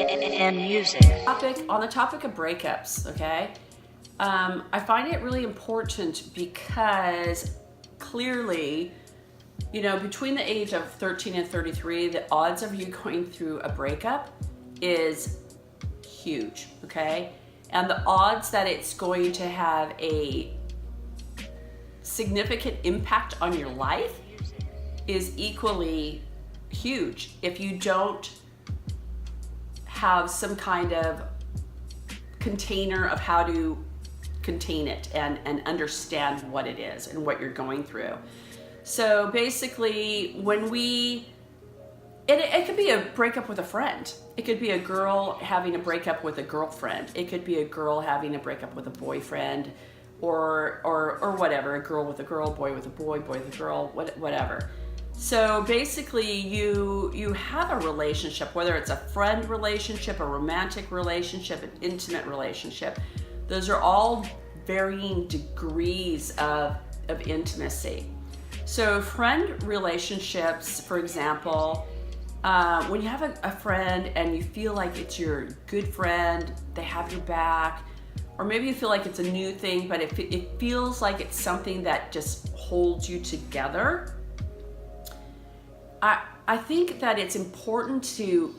and music. On the topic of breakups, okay? I find it really important because clearly, you know, between the age of 13 and 33, the odds of you going through a breakup is huge, okay? And the odds that it's going to have a significant impact on your life is equally huge if you don't have some kind of container of how to contain it and understand what it is and what you're going through. So basically, it could be a breakup with a friend. It could be a girl having a breakup with a girlfriend. It could be a girl having a breakup with a boyfriend, or whatever. A girl with a girl, boy with a boy, boy with a girl, whatever. So basically, you have a relationship, whether it's a friend relationship, a romantic relationship, an intimate relationship. Those are all varying degrees of intimacy. So friend relationships, for example, when you have a friend and you feel like it's your good friend, they have your back, or maybe you feel like it's a new thing, but it feels like it's something that just holds you together. I think that it's important to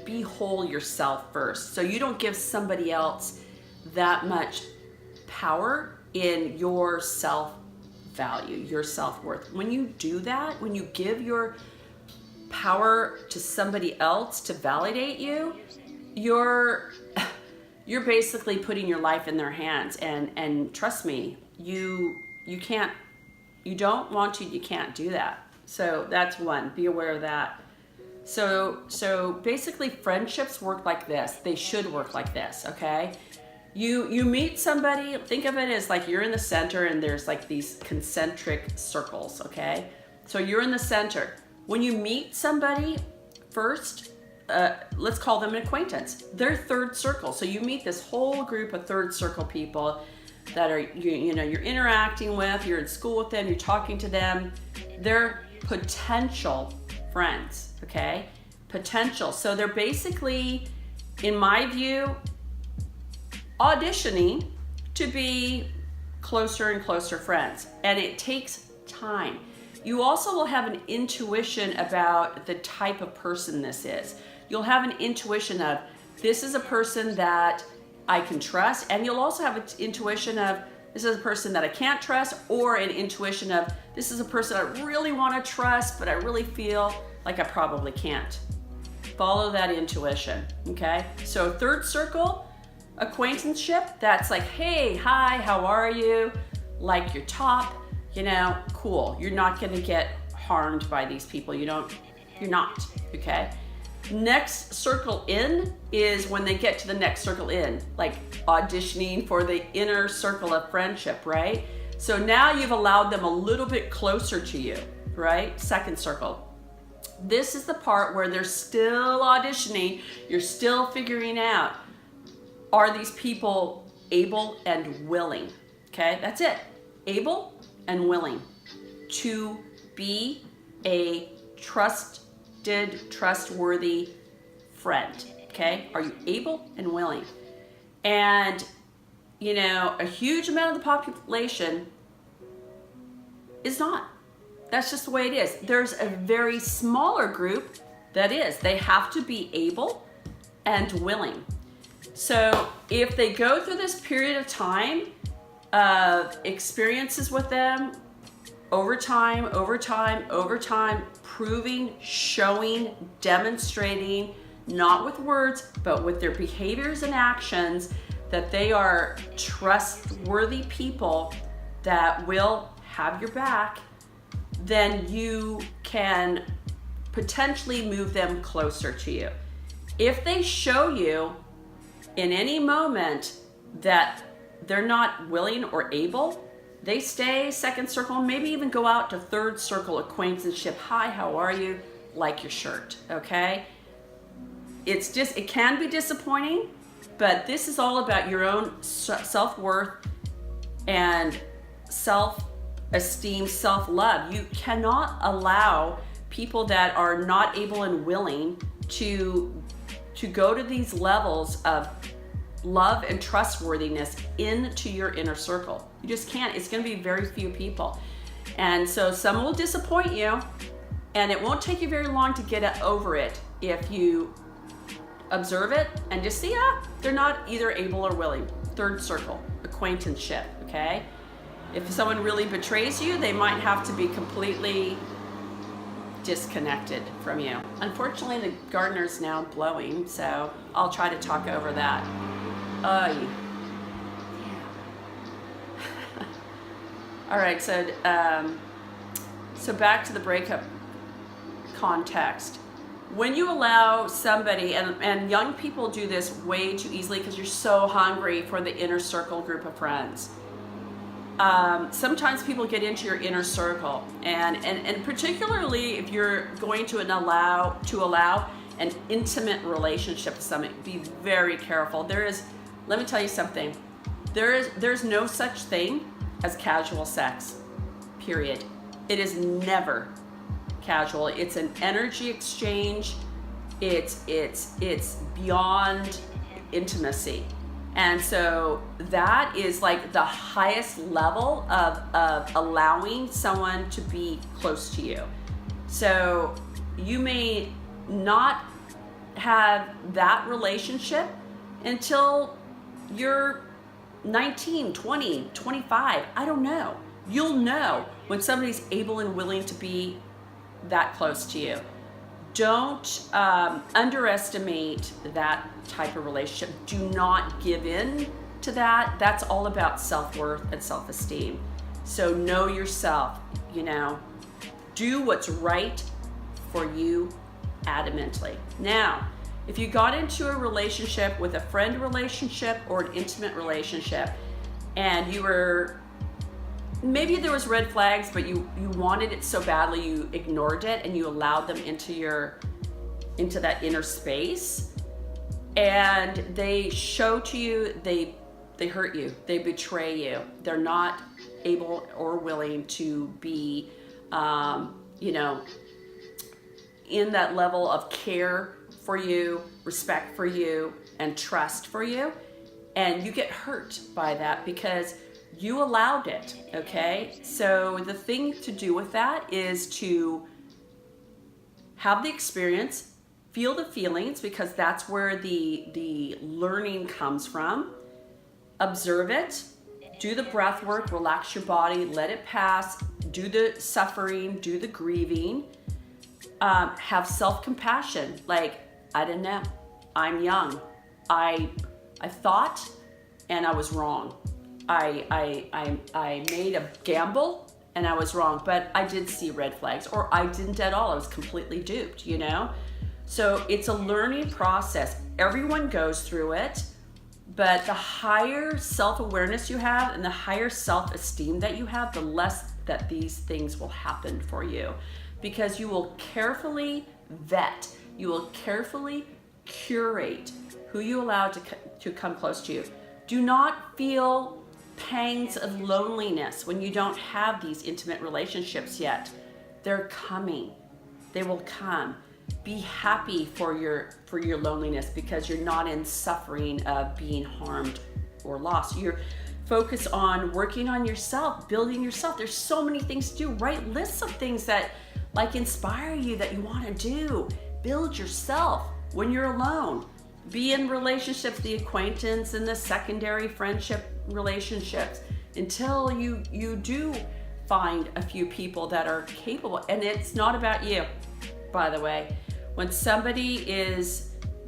be whole yourself first, so you don't give somebody else that much power in your self-value, your self-worth. When you do that, when you give your power to somebody else to validate you, you're basically putting your life in their hands. And trust me, you can't do that. So that's one. Be aware of that. So basically, friendships work like this. They should work like this, okay? You meet somebody, think of it as like you're in the center and there's like these concentric circles, okay? So you're in the center. When you meet somebody first, let's call them an acquaintance. They're third circle. So you meet this whole group of third circle people that are, you're interacting with, you're in school with them, you're talking to them. They're potential friends, okay? Potential. So they're basically, in my view, auditioning to be closer and closer friends. And it takes time. You also will have an intuition about the type of person this is. You'll have an intuition of, this is a person that I can trust, and you'll also have an intuition of, this is a person that I can't trust, or an intuition of, this is a person I really want to trust, but I really feel like I probably can't. Follow that intuition, okay? So third circle, acquaintanceship, that's like, hey, hi, how are you? Like your top, cool. You're not gonna get harmed by these people. You're not, okay? Next circle in is when they get to the next circle in, like auditioning for the inner circle of friendship, right? So now you've allowed them a little bit closer to you, right? Second circle. This is the part where they're still auditioning. You're still figuring out, are these people able and willing? Okay, that's it. Able and willing to be a trustworthy friend. Okay, are you able and willing? And a huge amount of the population is not. That's just the way it is. There's a very smaller group that is. They have to be able and willing. So if they go through this period of time of experiences with them, over time, proving, showing, demonstrating, not with words, but with their behaviors and actions, that they are trustworthy people that will have your back, then you can potentially move them closer to you. If they show you in any moment that they're not willing or able, they stay second circle, maybe even go out to third circle acquaintanceship. Hi, how are you? Like your shirt, okay? It can be disappointing, but this is all about your own self-worth and self-esteem, self-love. You cannot allow people that are not able and willing to to go to these levels of love and trustworthiness into your inner circle. You just can't. It's going to be very few people. And so some will disappoint you, and it won't take you very long to get over it if you observe it and just see, they're not either able or willing. Third circle, acquaintanceship, okay? If someone really betrays you, they might have to be completely disconnected from you. Unfortunately, the gardener's now blowing, so I'll try to talk over that. Yeah. All right, so back to the breakup context. When you allow somebody, and young people do this way too easily because you're so hungry for the inner circle group of friends. Sometimes people get into your inner circle, and particularly if you're going to allow an intimate relationship with someone, be very careful. Let me tell you something. There's no such thing as casual sex, period. It is never casual. It's an energy exchange. It's beyond intimacy. And so that is like the highest level of allowing someone to be close to you. So you may not have that relationship until you're 19, 20, 25. I don't know. You'll know when somebody's able and willing to be that close to you. Don't underestimate that type of relationship. Do not give in to that. That's all about self-worth and self-esteem. So know yourself, do what's right for you adamantly. Now, if you got into a relationship with a friend relationship or an intimate relationship, and maybe there was red flags, but you wanted it so badly you ignored it and you allowed them into that inner space, and they show to you, they hurt you, they betray you, they're not able or willing to be in that level of care for you, respect for you, and trust for you, and you get hurt by that because you allowed it, okay? So the thing to do with that is to have the experience, feel the feelings, because that's where the learning comes from. Observe it, do the breath work, relax your body, let it pass, do the suffering, do the grieving, have self-compassion. Like, I didn't know, I'm young. I thought and I was wrong. I made a gamble and I was wrong, but I did see red flags, or I didn't at all. I was completely duped, So it's a learning process. Everyone goes through it, but the higher self-awareness you have and the higher self-esteem that you have, the less that these things will happen for you, because you will carefully vet, you will carefully curate who you allow to come close to you. Do not feel pangs of loneliness when you don't have these intimate relationships yet. They're coming. They will come. Be happy for your loneliness, because you're not in suffering of being harmed or lost. You're focused on working on yourself, building yourself. There's so many things to do. Write lists of things that inspire you, that you want to do. Build yourself when you're alone. Be in relationships, the acquaintance and the secondary friendship relationships, until you do find a few people that are capable. And it's not about you, by the way. When somebody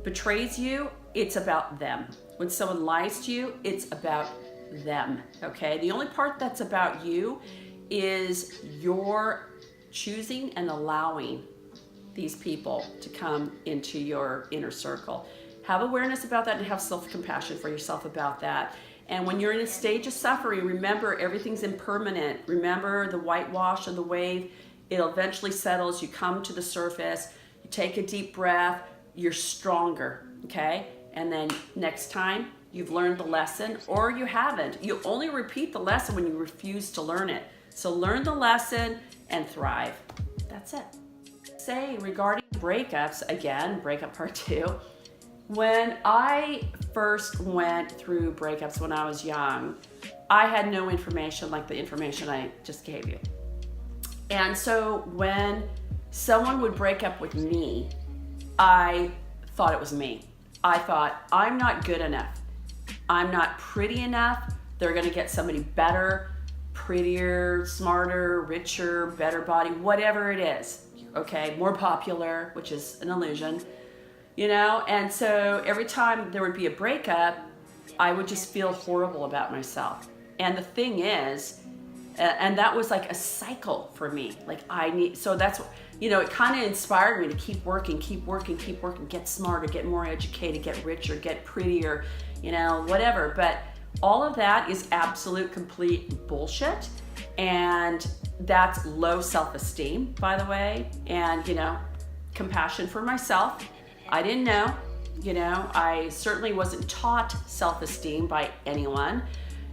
betrays you, it's about them. When someone lies to you, it's about them, okay? The only part that's about you is your choosing and allowing these people to come into your inner circle. Have awareness about that and have self-compassion for yourself about that. And when you're in a stage of suffering, remember everything's impermanent. Remember the whitewash of the wave. It'll eventually settle as you come to the surface. You take a deep breath, you're stronger, okay? And then next time you've learned the lesson, or you haven't. You only repeat the lesson when you refuse to learn it. So learn the lesson and thrive. That's it. Say regarding breakups, again, breakup part 2, When I first went through breakups when I was young, I had no information like the information I just gave you. And so when someone would break up with me, I thought it was me. I thought, I'm not good enough. I'm not pretty enough. They're gonna get somebody better, prettier, smarter, richer, better body, whatever it is, okay? More popular, which is an illusion, you know? And so every time there would be a breakup, I would just feel horrible about myself. And the thing is, and that was like a cycle for me. Like so that's, you know, it kind of inspired me to keep working, get smarter, get more educated, get richer, get prettier, you know, whatever. But all of that is absolute, complete bullshit. And that's low self-esteem, by the way. And, you know, compassion for myself. I didn't know, you know, I certainly wasn't taught self-esteem by anyone,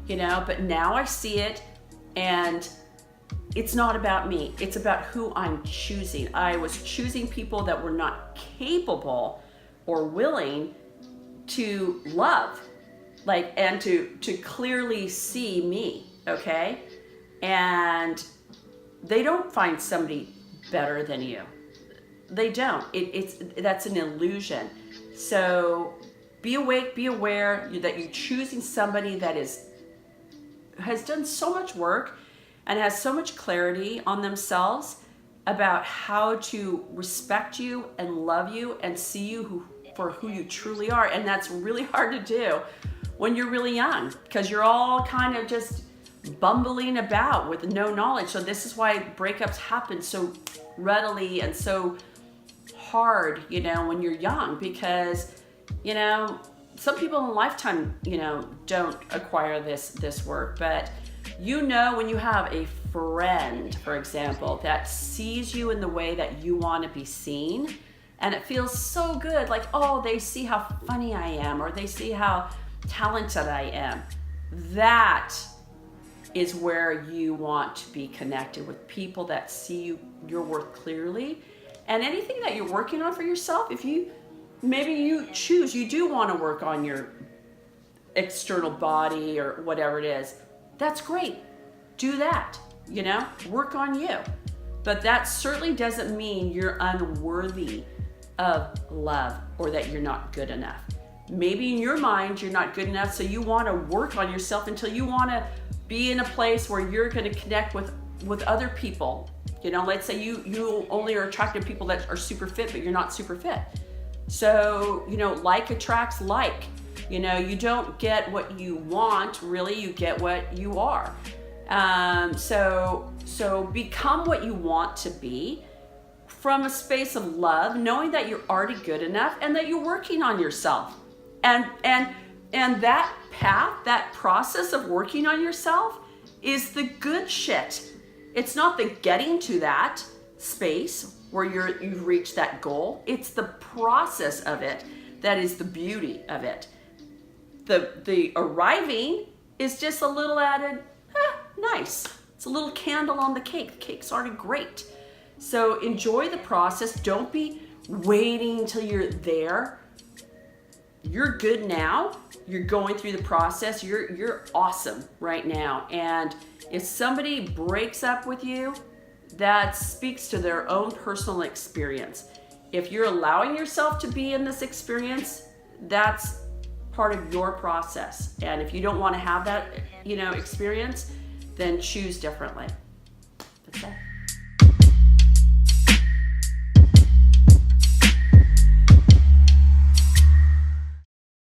you know, but now I see it, and it's not about me. It's about who I'm choosing. I was choosing people that were not capable or willing to love, like, and to clearly see me, okay? And they don't find somebody better than you. They don't. That's an illusion. So be awake, be aware that you're choosing somebody that has done so much work and has so much clarity on themselves about how to respect you and love you and see you for who you truly are. And that's really hard to do when you're really young, because you're all kind of just bumbling about with no knowledge. So this is why breakups happen so readily and so hard, you know, when you're young, because, you know, some people in a lifetime, you know, don't acquire this work. But you know, when you have a friend, for example, that sees you in the way that you want to be seen, and it feels so good, like, oh, they see how funny I am, or they see how talented I am. That is where you want to be connected with people that see your worth clearly. And anything that you're working on for yourself, if you maybe you choose, you do want to work on your external body or whatever it is, that's great. Do that, you know, work on you. But that certainly doesn't mean you're unworthy of love or that you're not good enough. Maybe in your mind, you're not good enough, so you want to work on yourself until you want to be in a place where you're going to connect with other people. You know, let's say you only are attracted to people that are super fit, but you're not super fit. So, you know, like attracts like. You know, you don't get what you want, really, you get what you are. So become what you want to be from a space of love, knowing that you're already good enough and that you're working on yourself. And that path, that process of working on yourself is the good shit. It's not the getting to that space where you've reached that goal. It's the process of it that is the beauty of it. The arriving is just a little added, nice. It's a little candle on the cake. The cake's already great. So enjoy the process. Don't be waiting until you're there. You're good now. You're going through the process. You're awesome right now. And if somebody breaks up with you, that speaks to their own personal experience. If you're allowing yourself to be in this experience, that's part of your process. And if you don't want to have that, you know, experience, then choose differently. That's it.